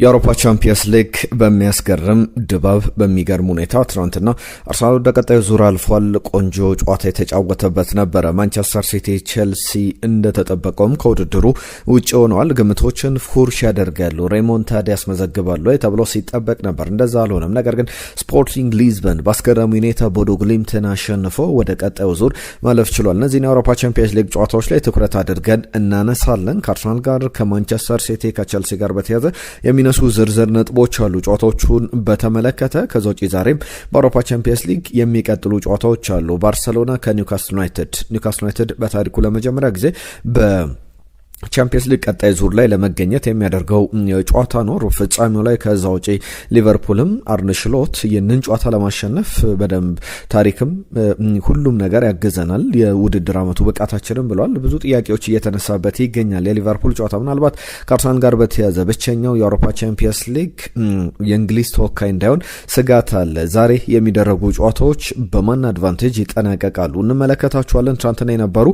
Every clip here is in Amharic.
የአውሮፓ ቻምፒየንስ ሊግ በሚያስገርም ድባብ በሚገርም ሁኔታ ትናንትና አርሰናል ወደ ቀጣዩ ዙር አልፏል። ቆንጆ ጨዋታ የተጫወተበት ነበረ። ማንቸስተር ሲቲ ቼልሲ እንደተጠበቀውም ከውድድሩ ውጭ ሆነዋል። ግምቶችን ፉርሽ ያደርጋሉ፣ ሬሞንታዳ ያስመዘግባሉ ተብሎ ሲጠበቅ ነበር። እንደዛ አልሆነም። ነገር ግን ስፖርቲንግ ሊዝበን በአስገራሚ ሁኔታ ቦዶ ግሊምትን አሸንፎ ወደ ቀጣዩ ዙር ማለፍ ችሏል። እነዚህን የአውሮፓ ቻምፒየንስ ሊግ ጨዋታዎች ላይ ትኩረት አድርገን እናነሳለን። ከአርሰናል ጋር፣ ከማንቸስተር ሲቲ፣ ከቼልሲ ጋር በተያዘ የሚነሱ ዝርዝር ነጥቦች አሉ ጨዋታዎቹን በተመለከተ። ከዛ ውጪ ዛሬም በአውሮፓ ቻምፒየንስ ሊግ የሚቀጥሉ ጨዋታዎች አሉ። ባርሰሎና ከኒውካስል ዩናይትድ በታሪኩ ለመጀመሪያ ጊዜ ቻምፒየንስ ሊግ ቀጣይ ዙር ላይ ለመገኘት የሚያደርገው ጨዋታ ነው። ሩብ ፍጻሜው ላይ ከዛ ውጪ ሊቨርፑልም አርነ ስሎት ይህንን ጨዋታ ለማሸነፍ በደንብ ታሪክም ሁሉም ነገር ያግዘናል፣ የውድድር አመቱ ብቃታችንም ብለዋል። ብዙ ጥያቄዎች እየተነሳበት ይገኛል። የሊቨርፑል ጨዋታ ምናልባት ከአርሰናል ጋር በተያያዘ ብቸኛው የአውሮፓ ቻምፒየንስ ሊግ የእንግሊዝ ተወካይ እንዳይሆን ስጋት አለ። ዛሬ የሚደረጉ ጨዋታዎች በማን አድቫንቴጅ ይጠናቀቃሉ እንመለከታቸዋለን። ትናንትና የነበሩ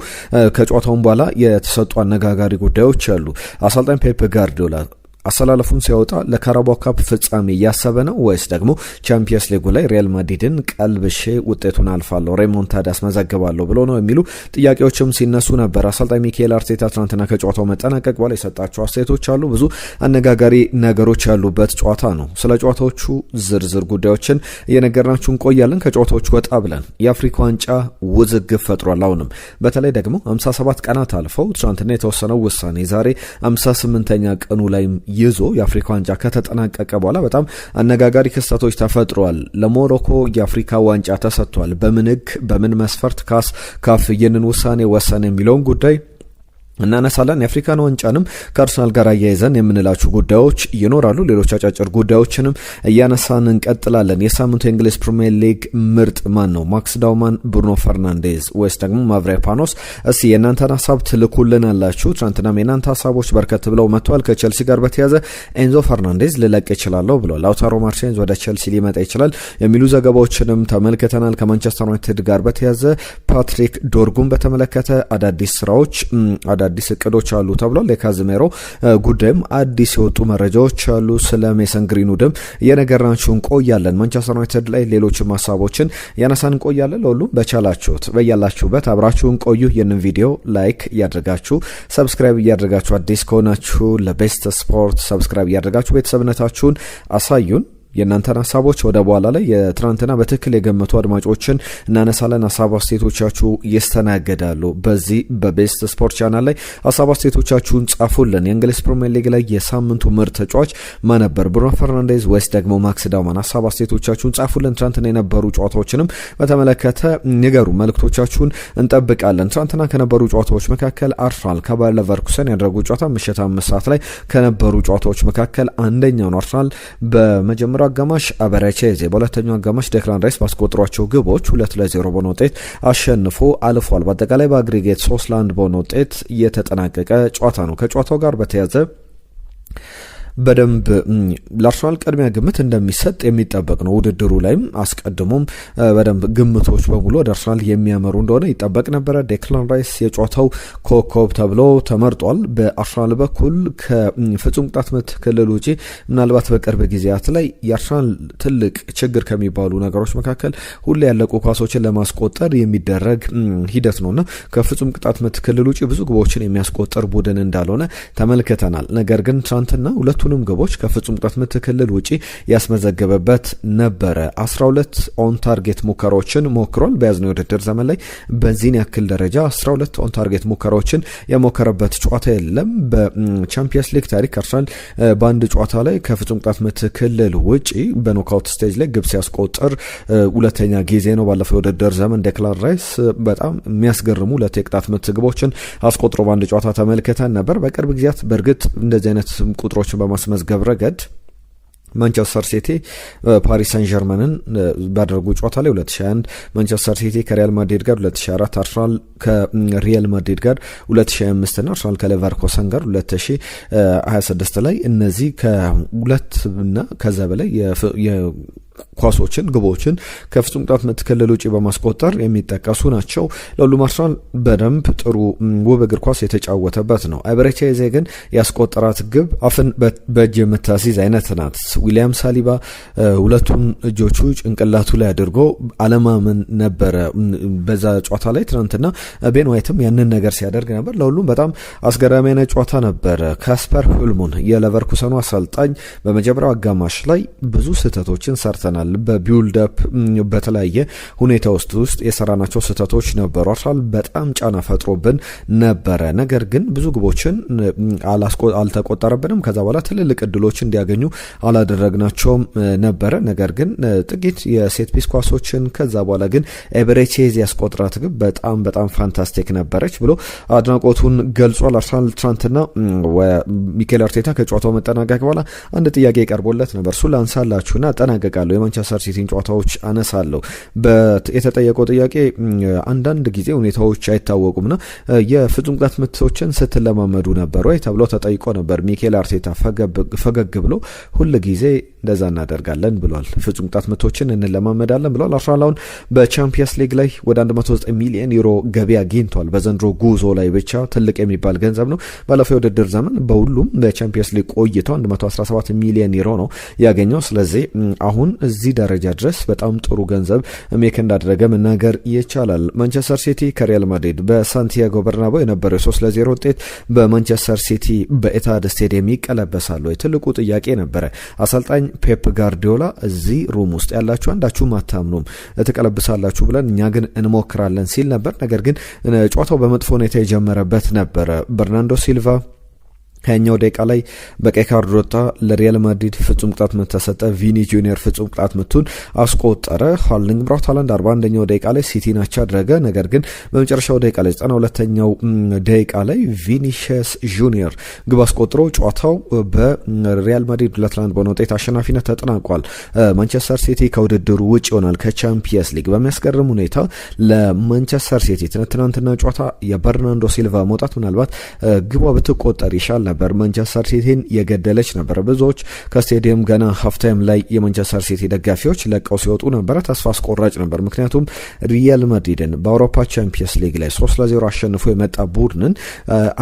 ከጨዋታውን በኋላ የተሰጡ አነጋጋሪ ጉዳዮች አሉ። አሰልጣኝ ፔፕ ጋርዲዮላ አሰላለፉን ሲያወጣ ለካራባኦ ካፕ ፍጻሜ እያሰበ ነው ወይስ ደግሞ ቻምፒየንስ ሊጉ ላይ ሪያል ማድሪድን ቀልብሼ ውጤቱን አልፋለሁ ሬሞንታዳ አስመዘግባለሁ ብሎ ነው የሚሉ ጥያቄዎችም ሲነሱ ነበር። አሰልጣኝ ሚኬል አርቴታ ትናንትና ከጨዋታው መጠናቀቅ በኋላ የሰጣቸው አስተያየቶች አሉ። ብዙ አነጋጋሪ ነገሮች ያሉበት ጨዋታ ነው። ስለ ጨዋታዎቹ ዝርዝር ጉዳዮችን እየነገርናችሁ እንቆያለን። ከጨዋታዎቹ ወጣ ብለን የአፍሪካ ዋንጫ ውዝግብ ፈጥሯል። አሁንም በተለይ ደግሞ 57 ቀናት አልፈው ትናንትና የተወሰነው ውሳኔ ዛሬ 58ኛ ቀኑ ላይ ይዞ የአፍሪካ ዋንጫ ከተጠናቀቀ በኋላ በጣም አነጋጋሪ ክስተቶች ተፈጥረዋል። ለሞሮኮ የአፍሪካ ዋንጫ ተሰጥቷል። በምን ሕግ በምን መስፈርት ካፍ ይህንን ውሳኔ ወሰነ የሚለውን ጉዳይ እናነሳለን። የአፍሪካን ዋንጫንም ከአርሰናል ጋር አያይዘን የምንላችሁ ጉዳዮች ይኖራሉ። ሌሎች አጫጭር ጉዳዮችንም እያነሳን እንቀጥላለን። የሳምንቱ የእንግሊዝ ፕሪሚየር ሊግ ምርጥ ማን ነው? ማክስ ዳውማን፣ ብሩኖ ፈርናንዴዝ ወይስ ደግሞ ማቭሪያፓኖስ? እስቲ የእናንተን ሀሳብ ትልኩልን አላችሁ። ትናንትናም የእናንተ ሀሳቦች በርከት ብለው መጥተዋል። ከቼልሲ ጋር በተያዘ ኤንዞ ፈርናንዴዝ ልለቅ ይችላለሁ ብሏል። ላውታሮ ማርቲኔዝ ወደ ቼልሲ ሊመጣ ይችላል የሚሉ ዘገባዎችንም ተመልክተናል። ከማንቸስተር ዩናይትድ ጋር በተያዘ ፓትሪክ ዶርጉን በተመለከተ አዳዲስ ስራዎች አዲስ እቅዶች አሉ ተብሏል። የካዝሜሮ ጉዳይም አዲስ የወጡ መረጃዎች አሉ። ስለ ሜሰን ግሪንውድም እየነገርናችሁ እንቆያለን። ማንቸስተር ዩናይትድ ላይ ሌሎችም ሀሳቦችን ያነሳን እንቆያለን። ለሁሉም በቻላችሁት በያላችሁበት አብራችሁን ቆዩ። ይህንን ቪዲዮ ላይክ እያደረጋችሁ ሰብስክራይብ እያደረጋችሁ አዲስ ከሆናችሁ ለቤስት ስፖርት ሰብስክራይብ እያደረጋችሁ ቤተሰብነታችሁን አሳዩን። የእናንተን ሀሳቦች ወደ በኋላ ላይ የትናንትና በትክክል የገመቱ አድማጮችን እናነሳለን። ሀሳብ አስተያየቶቻችሁ ይስተናገዳሉ። በዚህ በቤስት ስፖርት ቻናል ላይ ሀሳብ አስተያየቶቻችሁን ጻፉልን። የእንግሊዝ ፕሪሚየር ሊግ ላይ የሳምንቱ ምርጥ ተጫዋች ማን ነበር? ብሩኖ ፈርናንዴዝ ወይስ ደግሞ ማክስ ዳውማን? ሀሳብ አስተያየቶቻችሁን ጻፉልን። ትናንትና የነበሩ ጨዋታዎችንም በተመለከተ ንገሩ። መልእክቶቻችሁን እንጠብቃለን። ትናንትና ከነበሩ ጨዋታዎች መካከል አርሰናል ከባየር ሌቨርኩሰን ያደረጉ ጨዋታ ምሽት 5 ሰዓት ላይ ከነበሩ ጨዋታዎች መካከል አንደኛው ነው። አርሰናል በመጀመሪያ አጋማሽ አበራቼዜ በሁለተኛው አጋማሽ ዴክላን ራይስ ባስቆጠሯቸው ግቦች 2-0 በሆነ ውጤት አሸንፎ አልፏል። በአጠቃላይ በአግሪጌት 3-1 በሆነ ውጤት የተጠናቀቀ ጨዋታ ነው። ከጨዋታው ጋር በተያያዘ በደንብ ለአርሰናል ቅድሚያ ግምት እንደሚሰጥ የሚጠበቅ ነው። ውድድሩ ላይም አስቀድሞም በደንብ ግምቶች በሙሉ ወደ አርሰናል የሚያመሩ እንደሆነ ይጠበቅ ነበረ። ዴክላን ራይስ የጨዋታው ኮከብ ተብሎ ተመርጧል። በአርሰናል በኩል ከፍጹም ቅጣት ምት ክልል ውጪ ምናልባት በቅርብ ጊዜያት ላይ የአርሰናል ትልቅ ችግር ከሚባሉ ነገሮች መካከል ሁሌ ያለቁ ኳሶችን ለማስቆጠር የሚደረግ ሂደት ነውና ከፍጹም ቅጣት ምት ክልል ውጪ ብዙ ግቦችን የሚያስቆጠር ቡድን እንዳልሆነ ተመልክተናል። ነገር ግን ትናንትና ሁለቱንም ግቦች ከፍጹም ቅጣት ምት ክልል ውጪ ያስመዘገበበት ነበረ። 12 ኦን ታርጌት ሙከራዎችን ሞክሯል። በያዝነው የውድድር ዘመን ላይ በዚህን ያክል ደረጃ 12 ኦን ታርጌት ሙከራዎችን የሞከረበት ጨዋታ የለም። በቻምፒየንስ ሊግ ታሪክ አርሰናል በአንድ ጨዋታ ላይ ከፍጹም ቅጣት ምት ክልል ውጪ በኖካውት ስቴጅ ላይ ግብ ሲያስቆጥር ሁለተኛ ጊዜ ነው። ባለፈው የውድድር ዘመን ዴክላን ራይስ በጣም የሚያስገርሙ ሁለት የቅጣት ምት ግቦችን አስቆጥሮ በአንድ ጨዋታ ተመልክተን ነበር። በቅርብ ጊዜያት በእርግጥ እንደዚህ አይነት ቁጥሮችን በማስመዝገብ ረገድ ማንቸስተር ሲቲ ፓሪስ ሳን ጀርመንን ባደረጉ ጨዋታ ላይ 2021 ማንቸስተር ሲቲ ከሪያል ማድሪድ ጋር 2024 አርሰናል ከሪያል ማድሪድ ጋር 2025 እና አርሰናል ከሌቨርኩሰን ጋር 2026 ላይ እነዚህ ከሁለት እና ከዛ በላይ ኳሶችን ግቦችን ከፍጹም ቅጣት ምት ክልል ውጪ በማስቆጠር የሚጠቀሱ ናቸው። ለሁሉም አርሰናል በደንብ ጥሩ ውብ እግር ኳስ የተጫወተበት ነው። ኤቤሬቺዜ ግን ያስቆጠራት ግብ አፍን በእጅ የምታስይዝ አይነት ናት። ዊሊያም ሳሊባ ሁለቱን እጆቹ ጭንቅላቱ ላይ አድርጎ አለማመን ነበረ በዛ ጨዋታ ላይ ትናንትና። ቤን ዋይትም ያንን ነገር ሲያደርግ ነበር። ለሁሉም በጣም አስገራሚ አይነት ጨዋታ ነበረ። ካስፐር ሁልሙን የሌቨርኩሰኑ አሰልጣኝ በመጀመሪያው አጋማሽ ላይ ብዙ ስህተቶችን ሰርተናል፣ በቢውልድ አፕ በተለያየ ሁኔታ ውስጥ የሰራናቸው ስህተቶች ነበሩ፣ አርሰናል በጣም ጫና ፈጥሮብን ነበረ፣ ነገር ግን ብዙ ግቦችን አልተቆጠረብንም፣ ከዛ በኋላ ትልልቅ እድሎች እንዲያገኙ አላደረግናቸውም ነበረ፣ ነገር ግን ጥቂት የሴት ፒስ ኳሶችን ከዛ በኋላ ግን ኤቤሬቺዜ ያስቆጥራት ግብ በጣም በጣም ፋንታስቲክ ነበረች ብሎ አድናቆቱን ገልጿል። አርሰናል ትናንትና ሚኬል አርቴታ ከጨዋታው መጠናቀቅ በኋላ አንድ ጥያቄ ቀርቦለት ነበር። እሱ ላንሳላችሁና አጠናቀቃለሁ። የማንቸስተር ሲቲን ጨዋታዎች አነሳለሁ። የተጠየቀው ጥያቄ አንዳንድ ጊዜ ሁኔታዎች አይታወቁምና የፍጹም ቅጣት ምቶችን ስትለማመዱ ነበር ወይ ተብሎ ተጠይቆ ነበር። ሚኬል አርቴታ ፈገግ ብሎ ሁል ጊዜ እንደዛ እናደርጋለን ብሏል። ፍጹም ቅጣት ምቶችን እንለማመዳለን ብሏል። አርሰናል አሁን በቻምፒየንስ ሊግ ላይ ወደ 109 ሚሊዮን ዩሮ ገቢ አግኝቷል። በዘንድሮ ጉዞ ላይ ብቻ ትልቅ የሚባል ገንዘብ ነው። ባለፈው የውድድር ዘመን በሁሉም በቻምፒየንስ ሊግ ቆይተው 117 ሚሊዮን ዩሮ ነው ያገኘው። ስለዚህ አሁን እዚህ ደረጃ ድረስ በጣም ጥሩ ገንዘብ ሜክ እንዳደረገ መናገር ይቻላል። ማንቸስተር ሲቲ ከሪያል ማድሪድ በሳንቲያጎ በርናባው የነበረው 3-0 ውጤት በማንቸስተር ሲቲ በኤታድ ስቴዲየም ይቀለበሳሉ? ትልቁ ጥያቄ ነበረ። አሰልጣኝ ፔፕ ጋርዲዮላ እዚህ ሩም ውስጥ ያላችሁ አንዳችሁም አታምኑም፣ ትቀለብሳላችሁ ብለን እኛ ግን እንሞክራለን ሲል ነበር። ነገር ግን ጨዋታው በመጥፎ ሁኔታ የጀመረበት ነበረ። በርናንዶ ሲልቫ ከኛው ደቂቃ ላይ በቀይ ካርድ ወጣ። ለሪያል ማድሪድ ፍጹም ቅጣት ምት ተሰጠ። ቪኒ ጁኒየር ፍጹም ቅጣት ምቱን አስቆጠረ። ሃርሊንግ ብራውት ሃላንድ 41ኛው ደቂቃ ላይ ሲቲን አቻ አደረገ። ነገር ግን በመጨረሻው ደቂቃ ላይ 92ኛው ደቂቃ ላይ ቪኒሺየስ ጁኒየር ግብ አስቆጥሮ ጨዋታው በሪያል ማድሪድ 2-1 በሆነ ውጤት አሸናፊነት ተጠናቋል። ማንቸስተር ሲቲ ከውድድሩ ውጭ ይሆናል ከቻምፒየንስ ሊግ። በሚያስገርም ሁኔታ ለማንቸስተር ሲቲ ትናንትና ጨዋታ የበርናንዶ ሲልቫ መውጣት ምናልባት ግቧ ብትቆጠር ይሻል ነበር። ማንቸስተር ሲቲን የገደለች ነበር። ብዙዎች ከስቴዲየም ገና ሀፍታይም ላይ የማንቸስተር ሲቲ ደጋፊዎች ለቀው ሲወጡ ነበረ። ተስፋ አስቆራጭ ነበር። ምክንያቱም ሪያል ማድሪድን በአውሮፓ ቻምፒየንስ ሊግ ላይ 3-0 አሸንፎ የመጣ ቡድንን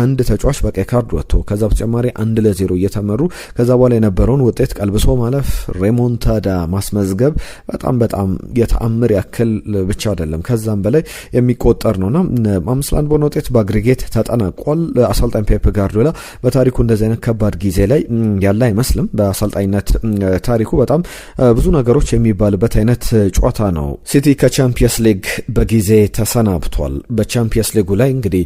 አንድ ተጫዋች በቀይ ካርድ ወጥቶ ከዛ በተጨማሪ 1-0 እየተመሩ ከዛ በኋላ የነበረውን ውጤት ቀልብሶ ማለፍ ሬሞንታዳ ማስመዝገብ በጣም በጣም የተአምር ያክል ብቻ አይደለም ከዛም በላይ የሚቆጠር ነውና 5-1 በሆነ ውጤት በአግሪጌት ተጠናቋል። አሰልጣኝ ፔፕ ጋርዲዮላ ታሪኩ እንደዚህ አይነት ከባድ ጊዜ ላይ ያለ አይመስልም። በአሰልጣኝነት ታሪኩ በጣም ብዙ ነገሮች የሚባልበት አይነት ጨዋታ ነው። ሲቲ ከቻምፒየንስ ሊግ በጊዜ ተሰናብቷል። በቻምፒየንስ ሊጉ ላይ እንግዲህ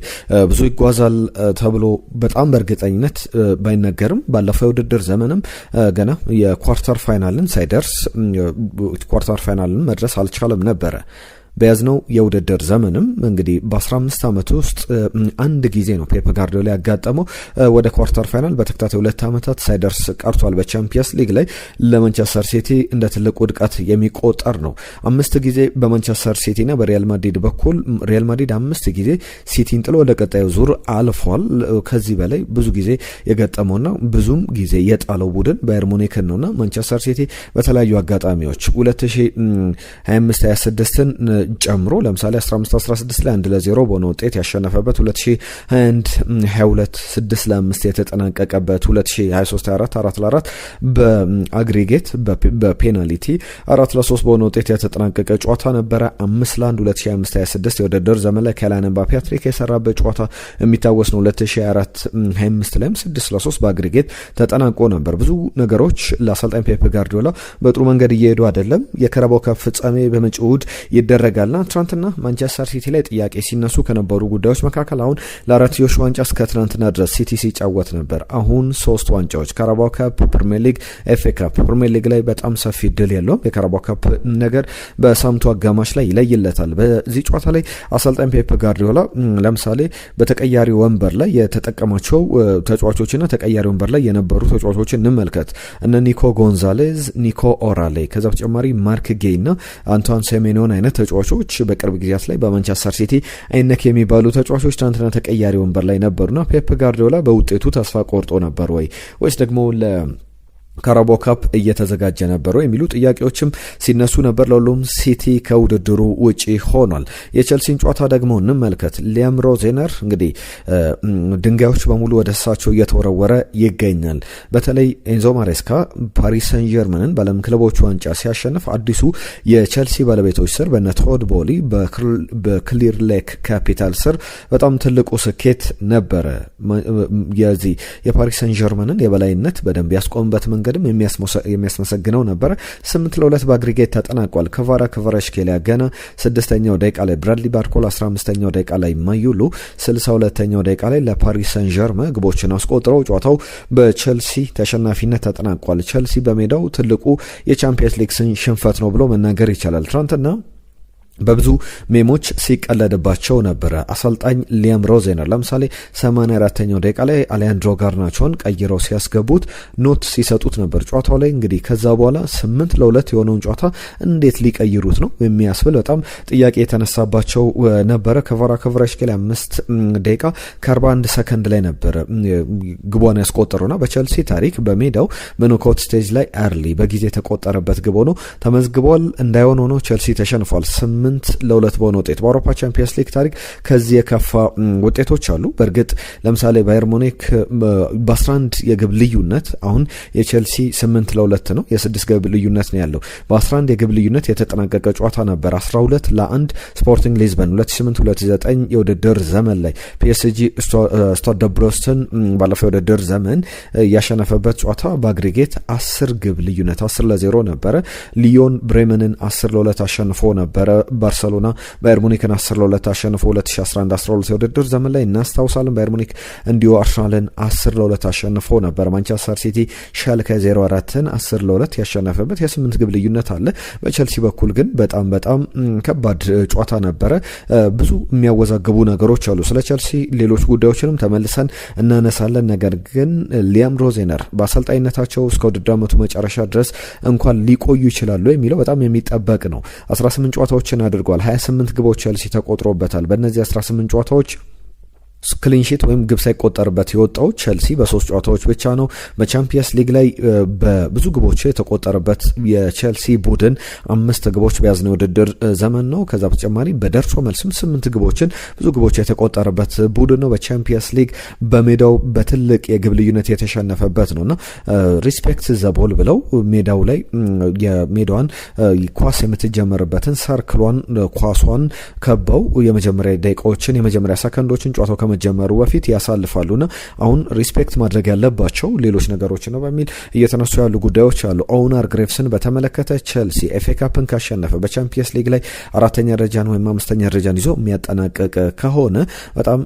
ብዙ ይጓዛል ተብሎ በጣም በእርግጠኝነት ባይነገርም ባለፈው የውድድር ዘመንም ገና የኳርተር ፋይናልን ሳይደርስ ኳርተር ፋይናልን መድረስ አልቻለም ነበረ። በያዝነው የውድድር ዘመንም እንግዲህ በ15 ዓመት ውስጥ አንድ ጊዜ ነው ፔፕ ጋርዲዮላ ያጋጠመው ወደ ኳርተር ፋይናል በተከታታይ 2 ዓመታት ሳይደርስ ቀርቷል። በቻምፒየንስ ሊግ ላይ ለማንቸስተር ሲቲ እንደ ትልቅ ውድቀት የሚቆጠር ነው። 5 ጊዜ በማንቸስተር ሲቲና በሪያል ማድሪድ በኩል ሪያል ማድሪድ 5 ጊዜ ሲቲን ጥሎ ወደ ቀጣዩ ዙር አልፏል። ከዚህ በላይ ብዙ ጊዜ የገጠመውና ብዙም ጊዜ የጣለው ቡድን ባየር ሙኒክን ነውና ማንቸስተር ሲቲ በተለያዩ አጋጣሚዎች 2025-26ን ጨምሮ ለምሳሌ 15-16 ላይ 1-0 በሆነ ውጤት ያሸነፈበት 2021-22 6-5 የተጠናቀቀበት 2023-24 4-4 በአግሪጌት በፔናልቲ 4-3 በሆነ ውጤት የተጠናቀቀ ጨዋታ ነበረ። 5-1 2025-26 የውድድር ዘመን ላይ ኬሊያን ኤምባፔ ሃትሪክ የሰራበት ጨዋታ የሚታወስ ነው። 2024-25 ላይም 6-3 በአግሪጌት ተጠናቆ ነበር። ብዙ ነገሮች ለአሰልጣኝ ፔፕ ጋርዲዮላ በጥሩ መንገድ እየሄዱ አይደለም። የካራባኦ ካፕ ፍጻሜ በመጪው እሁድ ይደረጋልና ትናንትና ማንቸስተር ሲቲ ላይ ጥያቄ ሲነሱ ከነበሩ ጉዳዮች መካከል አሁን ለአራትዮሽ ዋንጫ እስከ ትናንትና ድረስ ሲቲ ሲጫወት ነበር። አሁን 3 ዋንጫዎች ካራባኦ ካፕ፣ ፕሪሚየር ሊግ፣ ኤፍኤ ካፕ። ፕሪሚየር ሊግ ላይ በጣም ሰፊ ድል የለውም። የካራባኦ ካፕ ነገር በሳምንቱ አጋማሽ ላይ ይለይለታል። በዚህ ጨዋታ ላይ አሰልጣኝ ፔፕ ጋርዲዮላ ለምሳሌ በተቀያሪ ወንበር ላይ የተጠቀማቸው ተጫዋቾችና ተቀያሪ ወንበር ላይ የነበሩ ተጫዋቾችን እንመልከት። እነ ኒኮ ጎንዛሌዝ፣ ኒኮ ኦራሌ ከዛ በተጨማሪ ማርክ ጌይና አንቷን ሴሜኒዮን አይነት ተጫዋቾች በቅርብ ጊዜያት ላይ በማንቸስተር ሲቲ አይነክ የሚባሉ ተጫዋቾች ትናንትና ተቀያሪ ወንበር ላይ ነበሩና ፔፕ ጋርዲዮላ በውጤቱ ተስፋ ቆርጦ ነበር ወይስ ደግሞ ካራቦ ካፕ እየተዘጋጀ ነበረው የሚሉ ጥያቄዎችም ሲነሱ ነበር። ለሁሉም ሲቲ ከውድድሩ ውጪ ሆኗል። የቸልሲን ጨዋታ ደግሞ እንመልከት። ሊያም ሮዜነር እንግዲህ ድንጋዮች በሙሉ ወደ እሳቸው እየተወረወረ ይገኛል። በተለይ ኤንዞ ማሬስካ ፓሪስ ሰን ጀርመንን በዓለም ክለቦች ዋንጫ ሲያሸንፍ አዲሱ የቸልሲ ባለቤቶች ስር በነ ቶድ ቦሊ በክሊር ሌክ ካፒታል ስር በጣም ትልቁ ስኬት ነበረ። የዚህ የፓሪስ ሰን ጀርመንን የበላይነት በደንብ ያስቆምበት መንገድም የሚያስመሰግነው ነበረ። 8-2 በአግሪጌት ተጠናቋል። ክቫራትስኬሊያ ገና 6ኛው ደቂቃ ላይ፣ ብራድሊ ባርኮላ 15ኛው ደቂቃ ላይ፣ ማዩሉ 62ኛው ደቂቃ ላይ ለፓሪስ ሰን ጀርመን ግቦችን አስቆጥረው ጨዋታው በቸልሲ ተሸናፊነት ተጠናቋል። ቸልሲ በሜዳው ትልቁ የቻምፒየንስ ሊግ ሽንፈት ነው ብሎ መናገር ይቻላል። ትናንትና በብዙ ሜሞች ሲቀለድባቸው ነበረ። አሰልጣኝ ሊያም ሮዜነር ለምሳሌ 84ኛው ደቂቃ ላይ አሌያንድሮ ጋርናቾን ቀይረው ሲያስገቡት ኖት ሲሰጡት ነበር ጨዋታው ላይ። እንግዲህ ከዛ በኋላ 8-2 የሆነውን ጨዋታ እንዴት ሊቀይሩት ነው የሚያስብል በጣም ጥያቄ የተነሳባቸው ነበረ። ክቫራትስኬሊያ 5 ደቂቃ ከ41 ሰከንድ ላይ ነበረ ግቧን ያስቆጠሩና በቸልሲ ታሪክ በሜዳው በኖካውት ስቴጅ ላይ አርሊ በጊዜ የተቆጠረበት ግብ ሆኖ ተመዝግቧል። እንዳይሆን ሆኖ ቸልሲ ተሸንፏል 8-2 በሆነ ውጤት። በአውሮፓ ቻምፒየንስ ሊግ ታሪክ ከዚህ የከፋ ውጤቶች አሉ። በእርግጥ ለምሳሌ ባየር ሙኒክ በ11 የግብ ልዩነት፣ አሁን የቼልሲ 8-2 ነው፣ የ6 ግብ ልዩነት ነው ያለው። በ11 የግብ ልዩነት የተጠናቀቀ ጨዋታ ነበር። 12-1 ስፖርቲንግ ሊዝበን 2008-2009 የውድድር ዘመን ላይ ፒኤስጂ ስታድ ብሮስትን ባለፈው የውድድር ዘመን ያሸነፈበት ጨዋታ በአግሪጌት 10 ግብ ልዩነት 10-0 ነበረ። ሊዮን ብሬመንን 10-2 አሸንፎ ነበረ። ባርሰሎና ባየር ሙኒክን 10-2 አሸንፎ 2011-12 የውድድር ዘመን ላይ እናስታውሳለን። ባየር ሙኒክ እንዲሁ አርሰናልን 10-2 አሸንፎ ነበር። ማንቸስተር ሲቲ ሻልከ 04ን 10-2 ያሸነፈበት የ8 ግብ ልዩነት አለ። በቸልሲ በኩል ግን በጣም ከባድ ጨዋታ ነበረ። ብዙ የሚያወዛግቡ ነገሮች አሉ። ስለ ቸልሲ ሌሎች ጉዳዮችንም ተመልሰን እናነሳለን። ነገር ግን ሊያም ሮዜነር በአሰልጣኝነታቸው እስከ ውድድር ዓመቱ መጨረሻ ድረስ እንኳን ሊቆዩ ይችላሉ የሚለው በጣም የሚጠበቅ ነው። 18 ጨዋታዎችን አድርጓል። 28 ግቦች ቸልሲ ተቆጥሮበታል። በእነዚህ 18 ጨዋታዎች ክሊንሺት ወይም ግብ ሳይቆጠርበት የወጣው ቸልሲ በ3 ጨዋታዎች ብቻ ነው። በቻምፒየንስ ሊግ ላይ በብዙ ግቦች የተቆጠረበት የቸልሲ ቡድን 5 ግቦች በያዝነው ውድድር ዘመን ነው። ከዛ በተጨማሪ በደርሶ መልስም 8 ግቦችን ብዙ ግቦች የተቆጠረበት ቡድን ነው። በቻምፒየንስ ሊግ በሜዳው በትልቅ የግብ ልዩነት የተሸነፈበት ነውና ሪስፔክት ዘቦል ብለው ሜዳው ላይ የሜዳዋን ኳስ የምትጀመርበትን ሰርክሏን ኳሷን ከበው የመጀመሪያ ደቂቃዎችን የመጀመሪያ ሰከንዶችን ጨዋታው ከመጀመሩ በፊት ያሳልፋሉና አሁን ሪስፔክት ማድረግ ያለባቸው ሌሎች ነገሮች ነው በሚል እየተነሱ ያሉ ጉዳዮች አሉ። ኦውናር ግሬቭስን በተመለከተ ቸልሲ ኤፍኤ ካፕን ካሸነፈ በቻምፒየንስ ሊግ ላይ 4ኛ ደረጃን ወይም 5ኛ ደረጃን ይዞ የሚያጠናቅቅ ከሆነ በጣም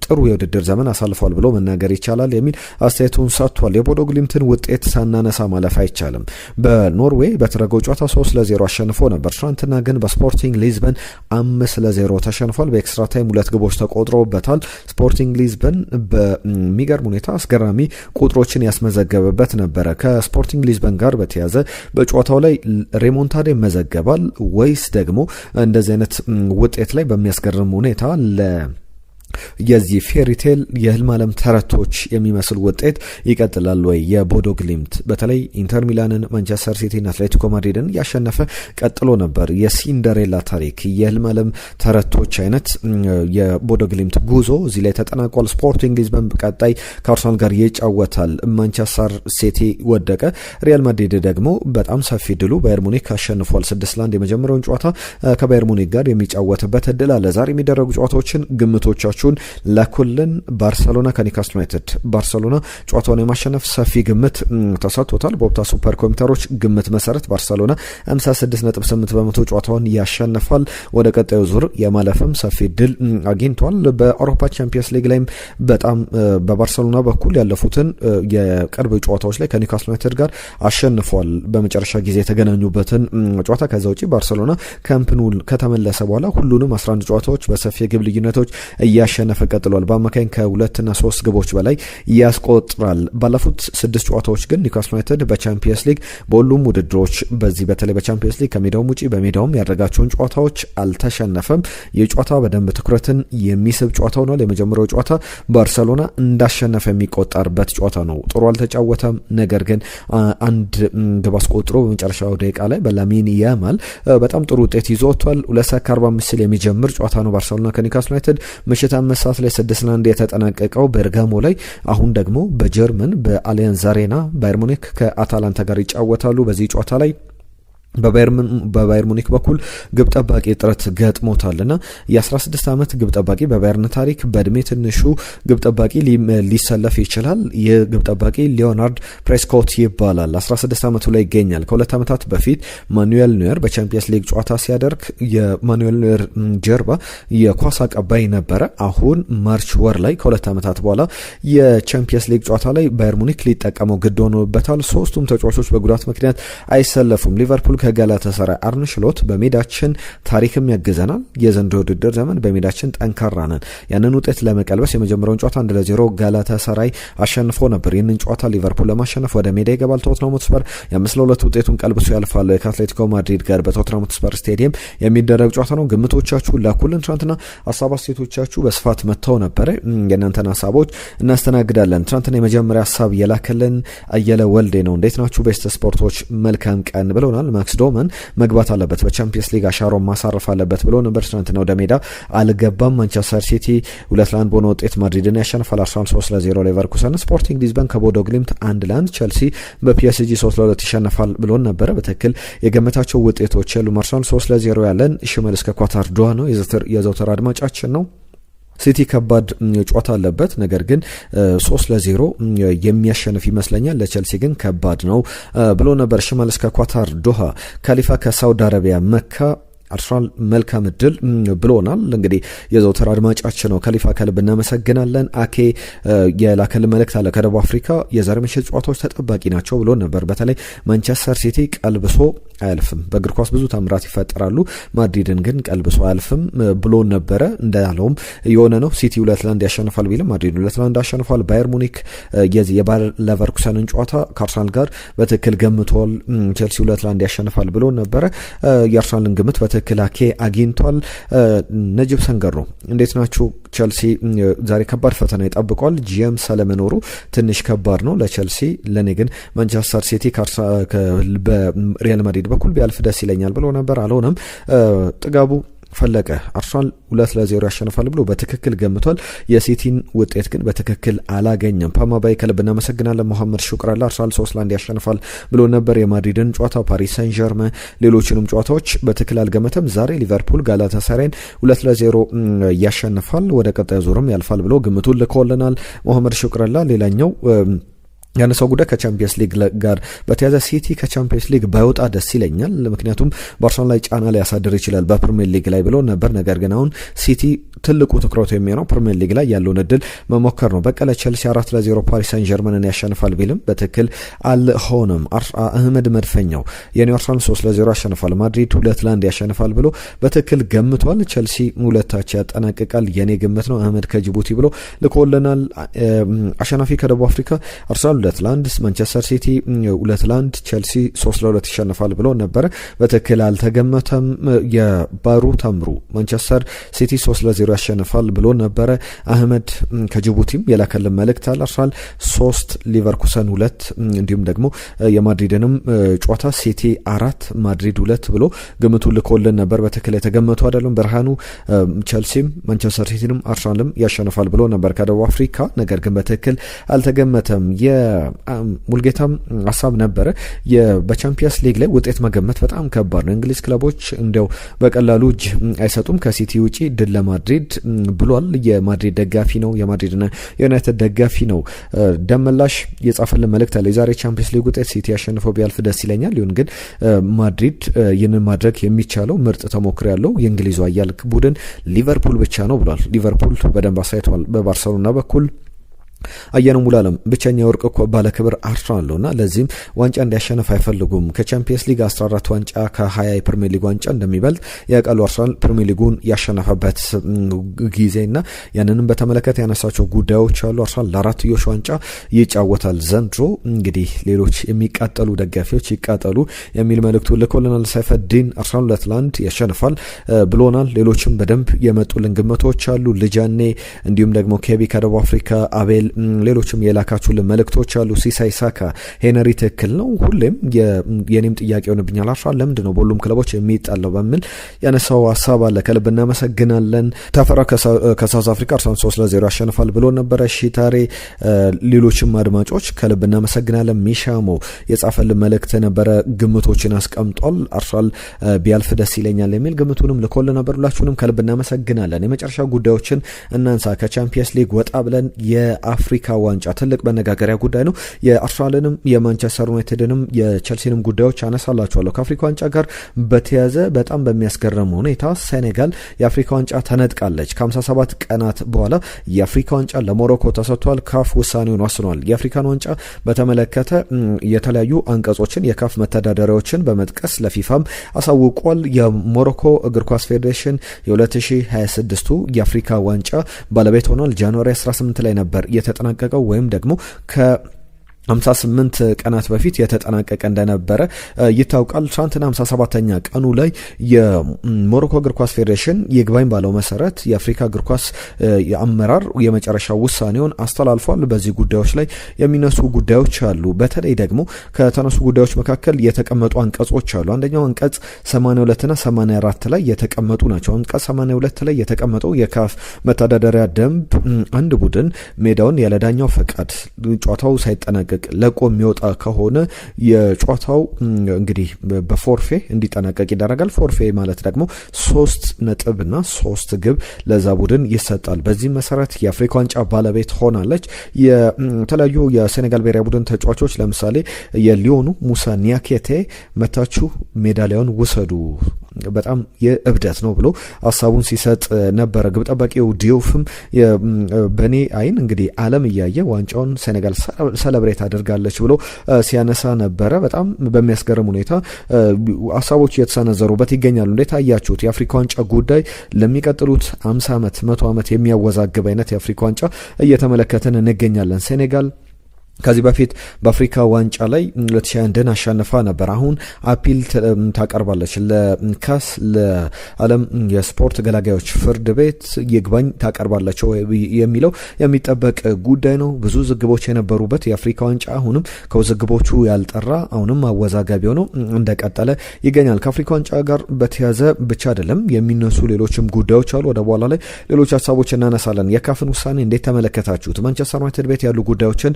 ጥሩ የውድድር ዘመን አሳልፏል ብሎ መናገር ይቻላል የሚል አስተያየቱን ሰጥቷል። የቦዶ ግሊምትን ውጤት ሳናነሳ ማለፍ አይቻልም። በኖርዌይ በተደረገው ጨዋታ 3-0 አሸንፎ ነበር። ትናንትና ግን በስፖርቲንግ ሊዝበን 5-0 ተሸንፏል። በኤክስትራ ታይም 2 ግቦች ተቆጥሮበታል። ስፖርቲንግ ሊዝበን በሚገርም ሁኔታ አስገራሚ ቁጥሮችን ያስመዘገበበት ነበረ። ከስፖርቲንግ ሊዝበን ጋር በተያዘ በጨዋታው ላይ ሬሞንታዳ ይመዘገባል ወይስ ደግሞ እንደዚህ አይነት ውጤት ላይ በሚያስገርም ሁኔታ የዚህ ፌሪቴል የህልም ዓለም ተረቶች የሚመስል ውጤት ይቀጥላል ወይ? የቦዶ ግሊምት በተለይ ኢንተር ሚላንን፣ ማንቸስተር ሲቲን፣ አትሌቲኮ ማድሪድን ያሸነፈ ቀጥሎ ነበር። የሲንደሬላ ታሪክ የህልም ዓለም ተረቶች አይነት የቦዶ ግሊምት ጉዞ እዚህ ላይ ተጠናቋል። ስፖርቲንግ ሊዝበን ቀጣይ ከአርሰናል ጋር ይጫወታል። ማንቸስተር ሲቲ ወደቀ። ሪያል ማድሪድ ደግሞ በጣም ሰፊ ድሉ ባየር ሙኒክ አሸንፏል። 6-1 የመጀመሪያውን ጨዋታ ከባየር ሙኒክ ጋር የሚጫወትበት እድል አለ። ዛሬ የሚደረጉ ጨዋታዎችን ግምቶቻችሁ ለኩልን ባርሰሎና ከኒውካስል ዩናይትድ ባርሰሎና ጨዋታውን የማሸነፍ ሰፊ ግምት ተሰጥቶታል። በኦፕታ ሱፐር ኮምፒውተሮች ግምት መሰረት ባርሰሎና 56.8% ጨዋታውን ያሸንፋል። ወደ ቀጣዩ ዙር የማለፍም ሰፊ ድል አግኝቷል። በአውሮፓ ቻምፒየንስ ሊግ ላይም በጣም በባርሰሎና በኩል ያለፉትን የቅርብ ጨዋታዎች ላይ ከኒውካስል ዩናይትድ ጋር አሸንፏል። በመጨረሻ ጊዜ የተገናኙበትን ጨዋታ። ከዛ ውጪ ባርሰሎና ካምፕ ኑ ከተመለሰ በኋላ ሁሉንም 11 ጨዋታዎች በሰፊ የግብ ልዩነቶች እያሸነፈ ቀጥሏል። በአማካኝ ከ2 እና 3 ግቦች በላይ ያስቆጥራል። ባለፉት 6 ጨዋታዎች ግን ኒውካስል ዩናይትድ በቻምፒየንስ ሊግ በሁሉም ውድድሮች በዚህ በተለይ በቻምፒየንስ ሊግ ከሜዳውም ውጪ በሜዳውም ያደረጋቸውን ጨዋታዎች አልተሸነፈም። ይህ ጨዋታ በደንብ ትኩረትን የሚስብ ጨዋታ ሆኗል። የመጀመሪያው ጨዋታ ባርሰሎና እንዳሸነፈ የሚቆጠርበት ጨዋታ ነው። ጥሩ አልተጫወተም። ነገር ግን አንድ ግብ አስቆጥሮ በመጨረሻው ደቂቃ ላይ በላሚን ያማል በጣም ጥሩ ውጤት ይዞ ወጥቷል። 2:45 ሲል የሚጀምር ጨዋታ ነው ባርሰሎና ከኒውካስል ዩናይትድ ምሽት 5 ሰዓት ላይ 6-1 የተጠናቀቀው ቤርጋሞ ላይ። አሁን ደግሞ በጀርመን በአሊያንዝ አሬና ባየር ሙኒክ ከአታላንታ ጋር ይጫወታሉ። በዚህ ጨዋታ ላይ በባየር ሙኒክ በኩል ግብ ጠባቂ እጥረት ገጥሞታልና የ16 ዓመት ግብ ጠባቂ በባየርን ታሪክ በእድሜ ትንሹ ግብ ጠባቂ ሊሰለፍ ይችላል። ይህ ግብ ጠባቂ ሊዮናርድ ፕሬስኮት ይባላል። 16 ዓመቱ ላይ ይገኛል። ከ2 ዓመታት በፊት ማኑኤል ኖየር በቻምፒየንስ ሊግ ጨዋታ ሲያደርግ የማኑኤል ኖየር ጀርባ የኳስ አቀባይ ነበረ። አሁን ማርች ወር ላይ ከ2 ዓመታት በኋላ የቻምፒየንስ ሊግ ጨዋታ ላይ ባየር ሙኒክ ሊጠቀመው ግድ ሆኖበታል። ሶስቱም ተጫዋቾች በጉዳት ምክንያት አይሰለፉም። ሊቨርፑል ከጋላታሳራይ አርነ ስሎት በሜዳችን ታሪክም ያግዘናል፣ የዘንድሮው ውድድር ዘመን በሜዳችን ጠንካራ ነን፣ ያንን ውጤት ለመቀልበስ የመጀመሪያውን ጨዋታ 1-0 ጋላታሳራይ አሸንፎ ነበር። ይህንን ጨዋታ ሊቨርፑል ለማሸነፍ ወደ ሜዳ ይገባል። ቶትናም ሆትስፐር የ5-2 ውጤቱን ቀልብሶ ያልፋል። ከአትሌቲኮ ማድሪድ ጋር በቶትናም ሆትስፐር ስቴዲየም የሚደረግ ጨዋታ ነው። ግምቶቻችሁ ላኩልን። ትናንትና ሀሳብ አስተያየቶቻችሁ በስፋት መጥተው ነበረ። የእናንተን ሀሳቦች እናስተናግዳለን። ትናንትና የመጀመሪያ ሀሳብ የላከልን አየለ ወልዴ ነው። እንዴት ናችሁ ቤስት ስፖርቶች፣ መልካም ቀን ብለውናል። ማክስ ዶመን መግባት አለበት፣ በቻምፒየንስ ሊግ አሻሮ ማሳረፍ አለበት ብሎ ነበር። ትናንትና ወደ ሜዳ አልገባም። ማንቸስተር ሲቲ 2-1 በሆነ ውጤት ማድሪድን ያሸንፋል። አርሰናል 3-0 ሌቨርኩሰን፣ ስፖርቲንግ ሊዝበን ከቦዶ ግሊምት 1-1፣ ቸልሲ በፒኤስጂ 3-2 ይሸነፋል ብሎን ነበረ። በትክክል የገመታቸው ውጤቶች የሉም። አርሰናል 3-0 ያለን ሽመልስ ከኳታር ዶሃ ነው፣ የዘውትር አድማጫችን ነው። ሲቲ ከባድ ጨዋታ አለበት፣ ነገር ግን 3-0 የሚያሸንፍ ይመስለኛል። ለቸልሲ ግን ከባድ ነው ብሎ ነበር ሽመልስ ከኳታር ዶሃ። ካሊፋ ከሳውዲ አረቢያ መካ አርሰናል መልካም እድል ብሎናል። እንግዲህ የዘውትር አድማጫችን ነው። ካሊፋ ከልብ እናመሰግናለን። አኬ የላከል መልእክት አለ። ከደቡብ አፍሪካ የዛሬ ምሽት ጨዋታዎች ተጠባቂ ናቸው ብሎ ነበር። በተለይ ማንቸስተር ሲቲ ቀልብሶ አያልፍም። በእግር ኳስ ብዙ ታምራት ይፈጠራሉ፣ ማድሪድን ግን ቀልብሶ አያልፍም ብሎ ነበረ። እንዳለውም የሆነ ነው። ሲቲ 2-1 ያሸንፋል ቢልም ማድሪድ 2-1 አሸንፏል። ባየር ሙኒክ የባየር ሌቨርኩሰንን ጨዋታ ከአርሰናል ጋር በትክክል ገምቷል። ቸልሲ 2-1 ያሸንፋል ብሎ ነበረ። የአርሰናልን ግምት በትክክል አኬ አግኝቷል። ነጅብ ሰንገሮ እንዴት ናችሁ? ቸልሲ ዛሬ ከባድ ፈተና ይጠብቋል። ጂኤም ስለመኖሩ ትንሽ ከባድ ነው ለቸልሲ። ለኔ ግን ማንቸስተር ሲቲ በሪያል ማድሪድ በኩል ቢያልፍ ደስ ይለኛል ብሎ ነበር። አልሆነም። ጥጋቡ ፈለቀ አርሰናል 2-0 ያሸንፋል ብሎ በትክክል ገምቷል። የሲቲን ውጤት ግን በትክክል አላገኘም። ፓማባይ ከልብ እናመሰግናለን። መሐመድ ሹክራላ አርሰናል 3-1 ያሸንፋል ብሎ ነበር። የማድሪድን ጨዋታ፣ ፓሪስ ሳን ዠርመን፣ ሌሎችንም ጨዋታዎች በትክክል አልገመተም። ዛሬ ሊቨርፑል ጋላታሳራይን 2-0 ያሸንፋል፣ ወደ ቀጣዩ ዙርም ያልፋል ብሎ ግምቱን ልኮልናል መሐመድ ሹክራላ። ሌላኛው ያነሳው ጉዳይ ከቻምፒየንስ ሊግ ጋር በተያዘ ሲቲ ከቻምፒየንስ ሊግ ባይወጣ ደስ ይለኛል፣ ምክንያቱም በአርሰናል ላይ ጫና ላይ ያሳድር ይችላል በፕሪሚየር ሊግ ላይ ብሎ ነበር። ነገር ግን አሁን ሲቲ ትልቁ ትኩረቱ የሚሆነው ፕሪሚየር ሊግ ላይ ያለውን እድል መሞከር ነው። በቀለ ቸልሲ 4-0 ፓሪስ ሳን ዠርመንን ያሸንፋል ቢልም በትክክል አልሆነም። አህመድ መድፈኛው የኒው አርሰናል 3-0 ያሸንፋል፣ ማድሪድ 2-1 ያሸንፋል ብሎ በትክክል ገምቷል። ቸልሲ 2-0 ያጠናቅቃል የኔ ግምት ነው። አህመድ ከጅቡቲ ብሎ ልኮልናል። አሸናፊ ከደቡብ አፍሪካ አርሰናል 2-1፣ ማንቸስተር ሲቲ 2-1፣ ቸልሲ 3-2 ይሸንፋል ብሎ ነበረ። በትክክል አልተገመተም። የባሩ ተምሩ ማንቸስተር ሲቲ 3-0 ያሸንፋል ብሎ ነበረ። አህመድ ከጅቡቲም የላከልን መልእክት አለ። አርሰናል 3 ሊቨርኩሰን 2 እንዲሁም ደግሞ የማድሪድንም ጨዋታ ሲቲ 4 ማድሪድ 2 ብሎ ግምቱ ልኮልን ነበር። በትክክል የተገመቱ አይደሉም። ብርሃኑ ቸልሲም ማንቸስተር ሲቲንም አርሰናልም ያሸንፋል ብሎ ነበር ከደቡብ አፍሪካ። ነገር ግን በትክክል አልተገመተም። ሙልጌታም ሀሳብ ነበረ። በቻምፒየንስ ሊግ ላይ ውጤት መገመት በጣም ከባድ ነው። እንግሊዝ ክለቦች እንዲያው በቀላሉ እጅ አይሰጡም ከሲቲ ውጪ ድል ለማድሪድ ብሏል። የማድሪድ ደጋፊ ነው፣ የማድሪድና የዩናይትድ ደጋፊ ነው። ደመላሽ የጻፈልን መልእክት አለ። የዛሬ ቻምፒየንስ ሊግ ውጤት ሲቲ ያሸንፈው ቢያልፍ ደስ ይለኛል። ይሁን ግን ማድሪድ ይህንን ማድረግ የሚቻለው ምርጥ ተሞክሮ ያለው የእንግሊዙ ኃያል ቡድን ሊቨርፑል ብቻ ነው ብሏል። ሊቨርፑል በደንብ አሳይቷል በባርሰሎና በኩል አየነው ሙሉዓለም ብቸኛ ወርቅ ባለ ክብር አርሰናል ነውና ለዚህም ዋንጫ እንዲያሸንፍ አይፈልጉም። ከቻምፒየንስ ሊግ 14 ዋንጫ ከ20 የፕሪሚየር ሊግ ዋንጫ እንደሚበልጥ ያውቃሉ። አርሰናል ፕሪሚየር ሊጉን ያሸነፈበት ጊዜና ያንንም በተመለከተ ያነሳቸው ጉዳዮች አሉ። አርሰናል ለአራትዮሽ ዋንጫ ይጫወታል ዘንድሮ። እንግዲህ ሌሎች የሚቃጠሉ ደጋፊዎች ይቃጠሉ የሚል መልእክቱ ልኮልናል። ሰይፈዲን አርሰናል 2-1 ያሸንፋል ብሎናል። ሌሎችም በደንብ የመጡልን ግምቶች አሉ። ልጃኔ እንዲሁም ደግሞ ኬቢ ከደቡብ አፍሪካ፣ አቤል ሌሎችም የላካችሁልን መልእክቶች አሉ። ሲሳይ ሳካ ሄነሪ ትክክል ነው፣ ሁሌም የኔም ጥያቄ ሆንብኛል አርሰናል ለምንድን ነው በሁሉም ክለቦች የሚጣለው በሚል ያነሳው ሀሳብ አለ። ከልብ እናመሰግናለን። ተፈራ ከሳውዝ አፍሪካ አርሰናል 3-0 ያሸንፋል ብሎ ነበረ። ሺታሬ ሌሎችም አድማጮች ከልብ እናመሰግናለን። ሚሻሞ የጻፈልን መልእክት ነበረ፣ ግምቶችን አስቀምጧል። አርሰናል ቢያልፍ ደስ ይለኛል የሚል ግምቱንም ልኮልን ነበር። ሁላችሁንም ከልብ እናመሰግናለን። የመጨረሻ ጉዳዮችን እናንሳ። ከቻምፒየንስ ሊግ ወጣ ብለን የአፍሪካ ዋንጫ ትልቅ መነጋገሪያ ጉዳይ ነው። የአርሰናልንም የማንቸስተር ዩናይትድንም የቸልሲንም ጉዳዮች አነሳላችኋለሁ። ከአፍሪካ ዋንጫ ጋር በተያያዘ በጣም በሚያስገርም ሁኔታ ሴኔጋል የአፍሪካ ዋንጫ ተነጥቃለች። ከ57 ቀናት በኋላ የአፍሪካ ዋንጫ ለሞሮኮ ተሰጥቷል። ካፍ ውሳኔውን ወስኗል። የአፍሪካን ዋንጫ በተመለከተ የተለያዩ አንቀጾችን የካፍ መተዳደሪያዎችን በመጥቀስ ለፊፋም አሳውቋል። የሞሮኮ እግር ኳስ ፌዴሬሽን የ2026ቱ የአፍሪካ ዋንጫ ባለቤት ሆኗል። ጃንዋሪ 18 ላይ ነበር የተጠናቀቀው ወይም ደግሞ ከ58 ቀናት በፊት የተጠናቀቀ እንደነበረ ይታወቃል። ትናንትና 57ኛ ቀኑ ላይ የሞሮኮ እግር ኳስ ፌዴሬሽን ይግባኝ ባለው መሰረት የአፍሪካ እግር ኳስ የአመራር የመጨረሻ ውሳኔውን አስተላልፏል። በዚህ ጉዳዮች ላይ የሚነሱ ጉዳዮች አሉ። በተለይ ደግሞ ከተነሱ ጉዳዮች መካከል የተቀመጡ አንቀጾች አሉ። አንደኛው አንቀጽ 82 እና 84 ላይ የተቀመጡ ናቸው። አንቀጽ 82 ላይ የተቀመጠው የካፍ መተዳደሪያ ደንብ አንድ ቡድን ሜዳውን ያለዳኛው ፈቃድ ጨዋታው ሳይጠናቀቅ ለቆ የሚወጣ ከሆነ የጨዋታው እንግዲህ በፎርፌ እንዲጠናቀቅ ይደረጋል። ፎርፌ ማለት ደግሞ 3 ነጥብና 3 ግብ ለዛ ቡድን ይሰጣል። በዚህ መሰረት የአፍሪካ ዋንጫ ባለቤት ሆናለች። የተለያዩ የሴኔጋል ብሔራዊ ቡድን ተጫዋቾች ለምሳሌ የሊዮኑ ሙሳ ኒያኬቴ መታችሁ ሜዳሊያውን ውሰዱ በጣም የእብደት ነው ብሎ ሀሳቡን ሲሰጥ ነበረ። ግብ ጠባቂው ዲዮፍም በኔ አይን እንግዲህ ዓለም እያየ ዋንጫውን ሴኔጋል ሰለብሬት አድርጋለች ብሎ ሲያነሳ ነበረ። በጣም በሚያስገርም ሁኔታ ሀሳቦች እየተሰነዘሩበት ይገኛሉ። እንዴት አያችሁት? የአፍሪካ ዋንጫ ጉዳይ ለሚቀጥሉት 50 ዓመት 100 ዓመት የሚያወዛግብ አይነት የአፍሪካ ዋንጫ እየተመለከትን እንገኛለን። ሴኔጋል ከዚህ በፊት በአፍሪካ ዋንጫ ላይ 2021 አሸንፋ ነበር። አሁን አፒል ታቀርባለች ለካስ ለዓለም የስፖርት ገላጋዮች ፍርድ ቤት ይግባኝ ታቀርባለች የሚለው የሚጠበቅ ጉዳይ ነው። ብዙ ዝግቦች የነበሩበት የአፍሪካ ዋንጫ አሁንም ከውዝግቦቹ ያልጠራ አሁንም አወዛጋቢ ሆኖ እንደቀጠለ ይገኛል። ከአፍሪካ ዋንጫ ጋር በተያያዘ ብቻ አይደለም የሚነሱ ሌሎችም ጉዳዮች አሉ። ወደ በኋላ ላይ ሌሎች ሀሳቦች እናነሳለን። የካፍን ውሳኔ እንዴት ተመለከታችሁት? ማንቸስተር ዩናይትድ ቤት ያሉ ጉዳዮችን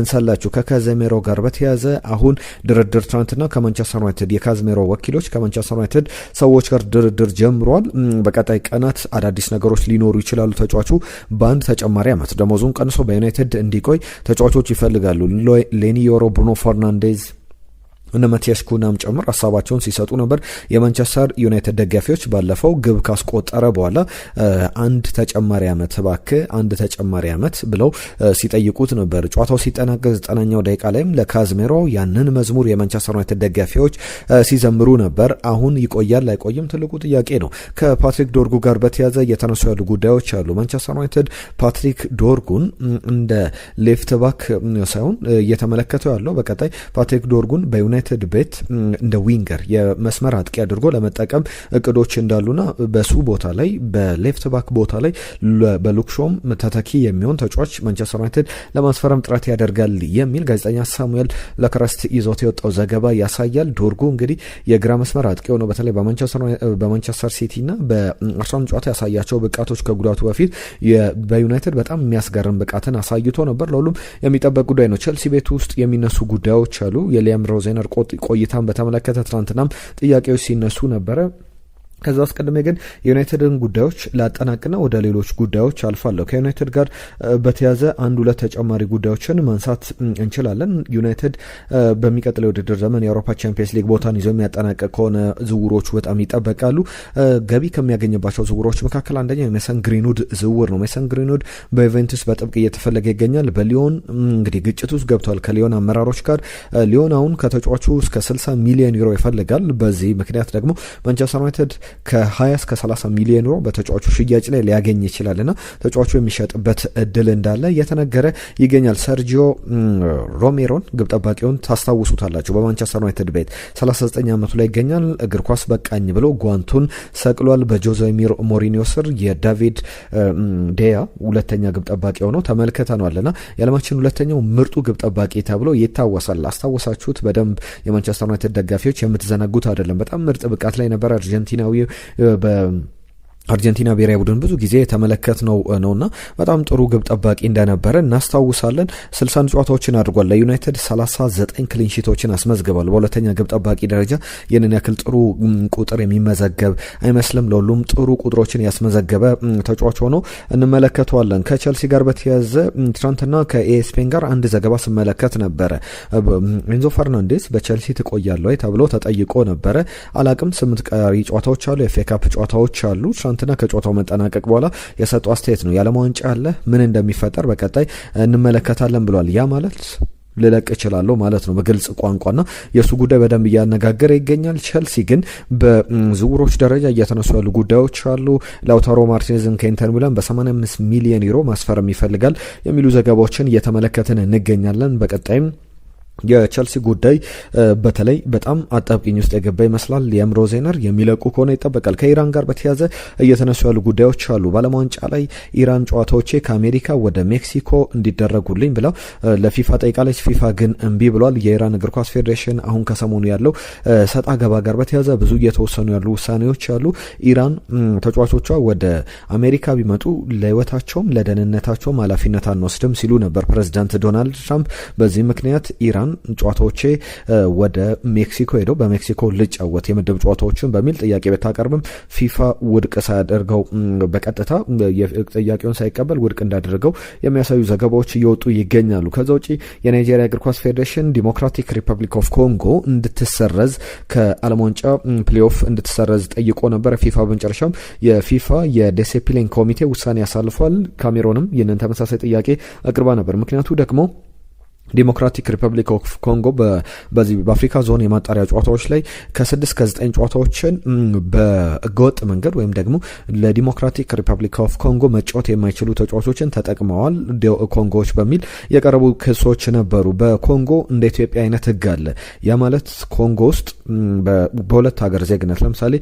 ሳላችሁ ከካዝሜሮ ጋር በተያዘ አሁን ድርድር ትናንትና ከማንቸስተር ዩናይትድ የካዝሜሮ ወኪሎች ከማንቸስተር ዩናይትድ ሰዎች ጋር ድርድር ጀምሯል። በቀጣይ ቀናት አዳዲስ ነገሮች ሊኖሩ ይችላሉ። ተጫዋቹ በአንድ ተጨማሪ ዓመት ደሞዙን ቀንሶ በዩናይትድ እንዲቆይ ተጫዋቾች ይፈልጋሉ። ሌኒ ዮሮ፣ ብሩኖ ፈርናንዴዝ እነ ማቲያስ ኩናም ጨምር ሀሳባቸውን ሲሰጡ ነበር። የማንቸስተር ዩናይትድ ደጋፊዎች ባለፈው ግብ ካስቆጠረ በኋላ አንድ ተጨማሪ ዓመት ብለው ሲጠይቁት ነበር። ጨዋታው ሲጠናቀቅ 90ኛው ደቂቃ ላይም ለካዝሜሮ ያንን መዝሙር የማንቸስተር ዩናይትድ ደጋፊዎች ሲዘምሩ ነበር። አሁን ይቆያል አይቆይም ትልቁ ጥያቄ ነው። ከፓትሪክ ዶርጉ ጋር በተያያዘ እየተነሱ ያሉ ጉዳዮች አሉ። ማንቸስተር ዩናይትድ ፓትሪክ ዶርጉን እንደ ሌፍት ባክ ሳይሆን እየተመለከተው ያለው በቀጣይ ፓትሪክ ዶርጉን በዩናይትድ ቤት እንደ ዊንገር የመስመር አጥቂ አድርጎ ለመጠቀም እቅዶች እንዳሉና በሱ ቦታ ላይ በሌፍት ባክ ቦታ ላይ በሉክሾም ተተኪ የሚሆን ተጫዋች ማንቸስተር ዩናይትድ ለማስፈረም ጥረት ያደርጋል የሚል ጋዜጠኛ ሳሙኤል ለክረስት ይዞት የወጣው ዘገባ ያሳያል። ዶርጉ እንግዲህ የግራ መስመር አጥቂ ሆኖ በተለይ በማንቸስተር ሲቲና በአርሰናል ጨዋታ ያሳያቸው ብቃቶች ከጉዳቱ በፊት በዩናይትድ በጣም የሚያስገርም ብቃትን አሳይቶ ነበር። ለሁሉም የሚጠበቅ ጉዳይ ነው። ቼልሲ ቤት ውስጥ የሚነሱ ጉዳዮች አሉ። የሊያም ሮዜነር ቆይታን በተመለከተ ትናንትናም ጥያቄዎች ሲነሱ ነበረ። ከዛ አስቀድሜ ግን የዩናይትድን ጉዳዮች ላጠናቅና ወደ ሌሎች ጉዳዮች አልፋለሁ። ከዩናይትድ ጋር በተያዘ አንድ ሁለት ተጨማሪ ጉዳዮችን ማንሳት እንችላለን። ዩናይትድ በሚቀጥለው የውድድር ዘመን የአውሮፓ ቻምፒየንስ ሊግ ቦታን ይዞ የሚያጠናቀቅ ከሆነ ዝውውሮቹ በጣም ይጠበቃሉ። ገቢ ከሚያገኝባቸው ዝውውሮች መካከል አንደኛው የሜሰን ግሪንውድ ዝውውር ነው። ሜሰን ግሪንውድ በዩቬንቱስ በጥብቅ እየተፈለገ ይገኛል። በሊዮን እንግዲህ ግጭት ውስጥ ገብቷል ከሊዮን አመራሮች ጋር። ሊዮን አሁን ከተጫዋቹ እስከ 60 ሚሊዮን ዩሮ ይፈልጋል። በዚህ ምክንያት ደግሞ ማንቸስተር ዩናይትድ ከ20 እስከ 30 ሚሊዮን ዩሮ በተጫዋቹ ሽያጭ ላይ ሊያገኝ ይችላልና ተጫዋቹ የሚሸጥበት እድል እንዳለ እየተነገረ ይገኛል። ሰርጂዮ ሮሜሮን ግብ ጠባቂውን ታስታውሱታላችሁ። በማንቸስተር ዩናይትድ ቤት 39 ዓመቱ ላይ ይገኛል። እግር ኳስ በቃኝ ብሎ ጓንቱን ሰቅሏል። በጆዜ ሞሪኒዮ ስር የዳቪድ ዴያ ሁለተኛ ግብ ጠባቂ ሆኖ ተመልክተናልና የዓለማችን ሁለተኛው ምርጡ ግብ ጠባቂ ተብሎ ይታወሳል። አስታወሳችሁት በደንብ የማንቸስተር ዩናይትድ ደጋፊዎች የምትዘነጉት አይደለም። በጣም ምርጥ ብቃት ላይ ነበር አርጀንቲናዊ አርጀንቲና ብሔራዊ ቡድን ብዙ ጊዜ የተመለከትነው ነውና በጣም ጥሩ ግብ ጠባቂ እንደነበረ እናስታውሳለን። 60 ጨዋታዎችን አድርጓል። ለዩናይትድ 39 ክሊንሺቶችን አስመዝግቧል። በሁለተኛ ግብ ጠባቂ ደረጃ ይህንን ያክል ጥሩ ቁጥር የሚመዘገብ አይመስልም። ለሁሉም ጥሩ ቁጥሮችን ያስመዘገበ ተጫዋች ሆኖ እንመለከተዋለን። ከቸልሲ ጋር በተያያዘ ትናንትና ከኤስፔን ጋር አንድ ዘገባ ስመለከት ነበረ። ኤንዞ ፈርናንዴዝ በቸልሲ ትቆያለህ ወይ ተብሎ ተጠይቆ ነበረ። አላቅም 8 ቀሪ ጨዋታዎች አሉ፣ የኤፍኤ ካፕ ጨዋታዎች አሉ። ትናንትና ከጨዋታው መጠናቀቅ በኋላ የሰጠው አስተያየት ነው። የዓለም ዋንጫ አለ፣ ምን እንደሚፈጠር በቀጣይ እንመለከታለን ብሏል። ያ ማለት ልለቅ እችላለሁ ማለት ነው በግልጽ ቋንቋና የእሱ ጉዳይ በደንብ እያነጋገረ ይገኛል። ቸልሲ ግን በዝውውሮች ደረጃ እየተነሱ ያሉ ጉዳዮች አሉ። ላውታሮ ማርቲኔዝን ከኢንተር ሚላን በ85 ሚሊዮን ዩሮ ማስፈረም ይፈልጋል የሚሉ ዘገባዎችን እየተመለከትን እንገኛለን። በቀጣይም የቸልሲ ጉዳይ በተለይ በጣም አጣብቂኝ ውስጥ የገባ ይመስላል። የአምሮ ዜነር የሚለቁ ከሆነ ይጠበቃል። ከኢራን ጋር በተያያዘ እየተነሱ ያሉ ጉዳዮች አሉ። በዓለም ዋንጫ ላይ ኢራን ጨዋታዎቼ ከአሜሪካ ወደ ሜክሲኮ እንዲደረጉልኝ ብለው ለፊፋ ጠይቃለች። ፊፋ ግን እምቢ ብሏል። የኢራን እግር ኳስ ፌዴሬሽን አሁን ከሰሞኑ ያለው ሰጣ ገባ ጋር በተያያዘ ብዙ እየተወሰኑ ያሉ ውሳኔዎች አሉ። ኢራን ተጫዋቾቿ ወደ አሜሪካ ቢመጡ ለሕይወታቸውም ለደህንነታቸውም ኃላፊነት አንወስድም ሲሉ ነበር ፕሬዚዳንት ዶናልድ ትራምፕ። በዚህ ምክንያት ኢራን ጨዋታዎቼ ወደ ሜክሲኮ ሄደው በሜክሲኮ ልጫወት የምድብ ጨዋታዎችን በሚል ጥያቄ ብታቀርብም ፊፋ ውድቅ ሳያደርገው በቀጥታ ጥያቄውን ሳይቀበል ውድቅ እንዳደረገው የሚያሳዩ ዘገባዎች እየወጡ ይገኛሉ። ከዛ ውጪ የናይጄሪያ እግር ኳስ ፌዴሬሽን ዲሞክራቲክ ሪፐብሊክ ኦፍ ኮንጎ እንድትሰረዝ ከዓለም ዋንጫ ፕሌይኦፍ እንድትሰረዝ ጠይቆ ነበር። ፊፋ በመጨረሻም የፊፋ የዲሲፕሊን ኮሚቴ ውሳኔ ያሳልፏል። ካሜሮንም ይህንን ተመሳሳይ ጥያቄ አቅርባ ነበር። ምክንያቱ ደግሞ ዲሞክራቲክ ሪፐብሊክ ኦፍ ኮንጎ በዚህ በአፍሪካ ዞን የማጣሪያ ጨዋታዎች ላይ ከ6 እስከ 9 ጨዋታዎችን በህገወጥ መንገድ ወይም ደግሞ ለዲሞክራቲክ ሪፐብሊክ ኦፍ ኮንጎ መጫወት የማይችሉ ተጫዋቾችን ተጠቅመዋል ኮንጎዎች በሚል የቀረቡ ክሶች ነበሩ። በኮንጎ እንደ ኢትዮጵያ አይነት ህግ አለ። ያ ማለት ኮንጎ ውስጥ በሁለት ሀገር ዜግነት ለምሳሌ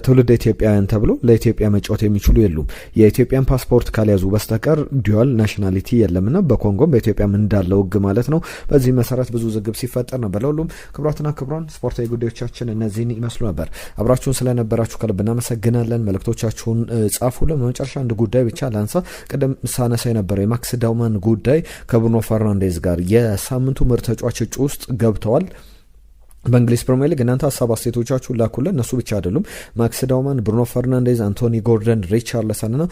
ትውልድ ኢትዮጵያውያን ተብሎ ለኢትዮጵያ መጫወት የሚችሉ የሉም። የኢትዮጵያን ፓስፖርት ካልያዙ በስተቀር ዱዋል ናሽናሊቲ የለምና በኮንጎም በኢትዮጵያም እንዳለው ህግ ማለት ነው። በዚህ መሰረት ብዙ ዝግብ ሲፈጠር ነበር። ለሁሉም ክቡራትና ክቡራን ስፖርታዊ ጉዳዮቻችን እነዚህን ይመስሉ ነበር። አብራችሁን ስለነበራችሁ ከልብ እናመሰግናለን። መልእክቶቻችሁን ጻፉልን። በመጨረሻ አንድ ጉዳይ ብቻ ላንሳ። ቅድም ሳነሳ የነበረው የማክስ ዳውማን ጉዳይ ከብሩኖ ፈርናንዴዝ ጋር የሳምንቱ ምርጥ ተጫዋች እጩ ውስጥ ገብተዋል። በእንግሊዝ ፕሪሚየር ሊግ እናንተ ሀሳብ አስተያየቶቻችሁን ላኩልን። እነሱ ብቻ አይደሉም። ማክስ ዳውማን፣ ብሩኖ ፈርናንዴዝ፣ አንቶኒ ጎርደን፣ ሪቻርልሰን ና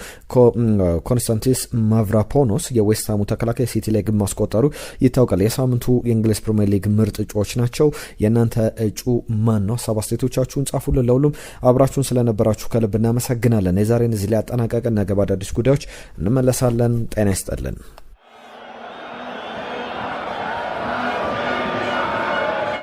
ኮንስታንቲስ ማቭራፖኖስ የዌስትሃሙ ተከላካይ ሲቲ ላይ ግብ ማስቆጠሩ ይታወቃል። የሳምንቱ የእንግሊዝ ፕሪሚየር ሊግ ምርጥ እጩዎች ናቸው። የእናንተ እጩ ማን ነው? ሀሳብ አስተያየቶቻችሁን ጻፉልን። ለሁሉም አብራችሁን ስለነበራችሁ ከልብ እናመሰግናለን። የዛሬን እዚህ ላይ አጠናቀቅን። ነገ በአዳዲስ ጉዳዮች እንመለሳለን። ጤና ይስጠልን።